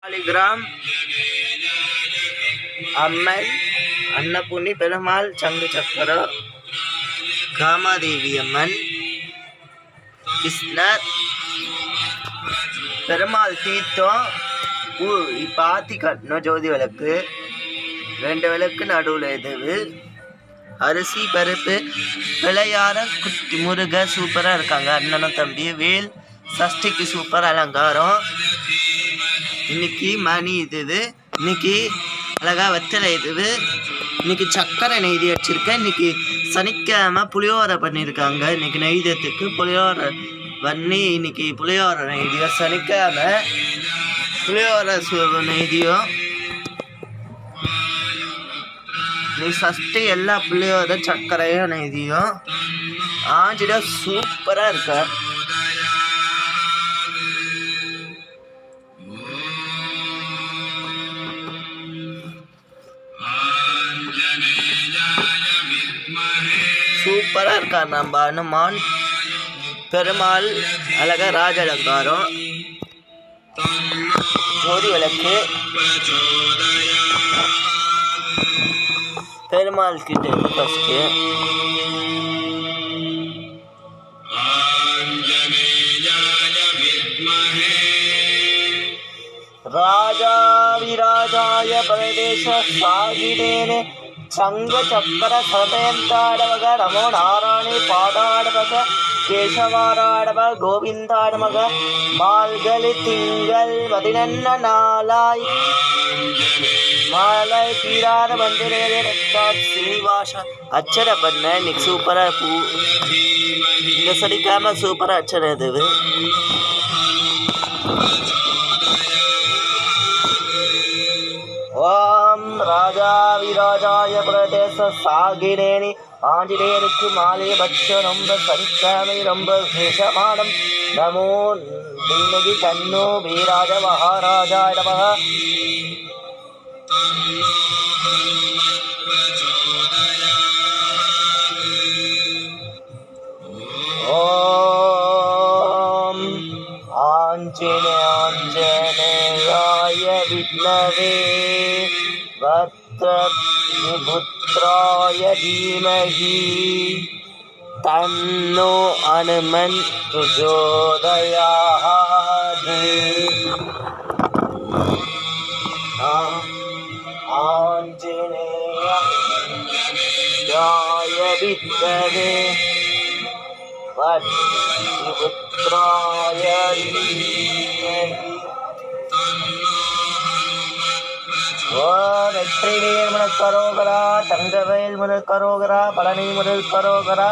சாலிகிராம் அம்மன், அன்னபூர்ணி பெருமாள், சங்கு சக்கரம், காமாதேவி அம்மன், கிருஷ்ணர், பெருமாள் தீர்த்தம், பாத்தி கட்டணும், ஜோதி விளக்கு, 2 விளக்கு நடுவில் எதுவு, அரிசி பருப்பு, பிள்ளையார குட்டி முருக சூப்பராக இருக்காங்க. அண்ணனும் தம்பி வேல் சஷ்டிக்கு சூப்பர் அலங்காரம். இன்னைக்கு மணி இதுவு, இன்னைக்கு அழகாக வெத்தலை இதுவு, இன்னைக்கு சக்கரை நெய்தி வச்சுருக்கேன். இன்னைக்கு சனிக்கிழமை புளியோரை பண்ணியிருக்காங்க. இன்னைக்கு நெய்தத்துக்கு புளியோரை பண்ணி, இன்னைக்கு புளியோரை நெய்தியம், சனிக்கிழமை புளியோரை நெய்தியம். நீ சஷ்டி எல்லா புளியோரை சர்க்கரையும் நெய்தியும். ஆஞ்சிட சூப்பராக இருக்கா. சூப்பராக இருக்கா. நம்ம அனுமான் பெருமாள் அழகா ராஜ அலங்காரம், ஜோதி விளக்கு, பெருமாள் கிட்ட ஃபஸ்ட்டு ராஜாவிராஜாய பிரதேச சாகிடேனே சங்க சக்கர சதயந்தாடவக நமோ நாராயணி பாடாடவக கேசவாராடவ கோவிந்தாடமக மால்களி திங்கள் 11 நாளாய் மாலை தீராத மந்திரே சீனிவாசா அச்சனை பண்ண. இன்னைக்கு சூப்பராக பூ இந்த சனிக்காம சூப்பராக அச்சனை இது. ஓம் ராஜாவிராஜாய பிரதேச சாகிரேணி ஆஞ்சநேயருக்கு மாலை பட்சம் ரொம்ப சனிக்கிழமை ரொம்ப விசேஷமானம். நமோ தீமகி தன்னோ வீராஜ மகாராஜாய நமः. ஓம் ஆஞ்சநேயாய வித்மவே வக்ரதுண்டாய தீமஹி தன்னோ அனுமன் பிரச்சோதயாத். ஆஞ்சநேயாய வித்மவே வக்ரதுண்டாய தீமஹி. வெற்றிவேல் முதல் கரோகரா, தங்கவேல் முதல் கரோகரா, பழனி முதல் கரோகரா,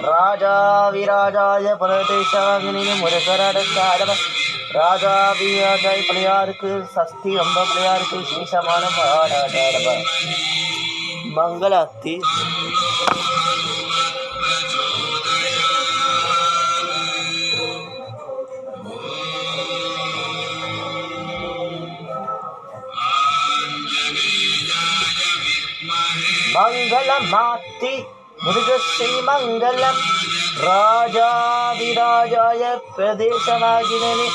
ராஜாவிராஜாய பிரதேசவாகினி முருகரடக்காடவ. ராஜாவிராஜாய பிள்ளையாருக்கு சஷ்டி ரொம்ப பிள்ளையாருக்கு விசேஷமான பாடாடவ. மங்களாத்தி மங்களமாத்தி முருகஸ்ரீ மங்களம். ராஜாவிராஜாய பிரதேசவாகினி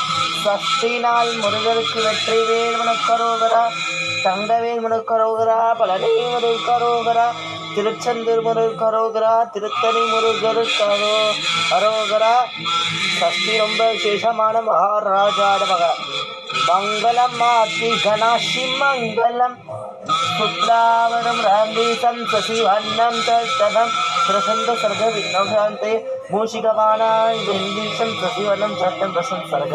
சஷ்டி நாள் முருகருக்கு வெற்றிவேல் முனக்கரோகரா, தங்கவேல் முனக்கரோகரா, பழனி முருகர் கரோகரா, திருச்செந்தூர் முருகர் கரோகரா, திருத்தணி முருகர் கரோகரா. சஷ்டி ரொம்ப விசேஷமான மகாராஜாட மக. மங்களம் மாத்தி கணாசி மங்களம். शुक्लावरं रामदेशं शशिवर्णं तद्दं प्रसन्न सर्ग विघ्नशान्ते मूषिकवाहनाय वेन्दीशं शशिवर्णं चट्टं प्रसन्न सर्ग.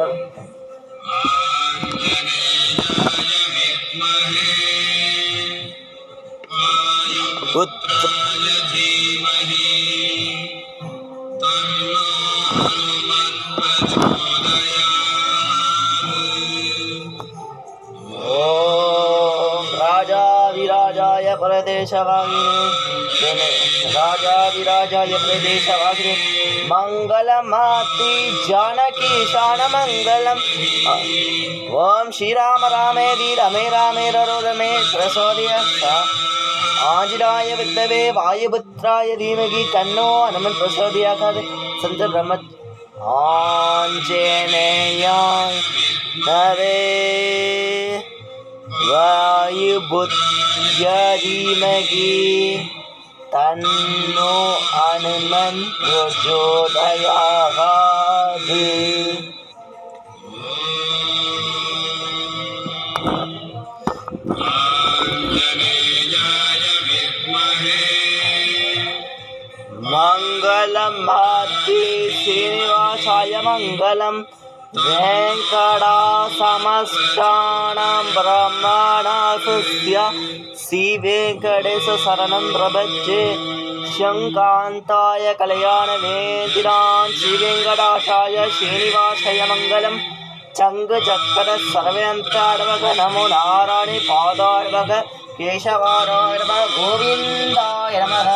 राजाविराजाय प्रदेशवागिनी राजाविराजाय प्रदेशवागिनी मंगलमाति जानकी शान मंगलम. ओम श्रीराम रामेति रमे रामे रमे प्रचोदय. आंजनाय विद्महे वायुपुत्राय धीमहि तन्नो हनुमन् प्रचोदयात्. संत ब्रह्म आंजनेयाय नमः. वायुपुत्राय धीमहि तन्नो हनुमन् प्रचोदयात्। मङ्गलं मूर्ति श्रीनिवासाय मङ्गलं वेङ्कटासमष्टानां ब्रह्मणास्य श्रीवेङ्कटेश शरणं प्रपद्ये। शङ्कान्ताय कल्याणवेदिनां श्रीवेङ्कटाशाय श्रीनिवासाय मङ्गलं चङ्गचक्र सर्वयन्त्रार्वक नमो नारायणे पादार्वक केशवारार्वक गोविन्दाय नमः।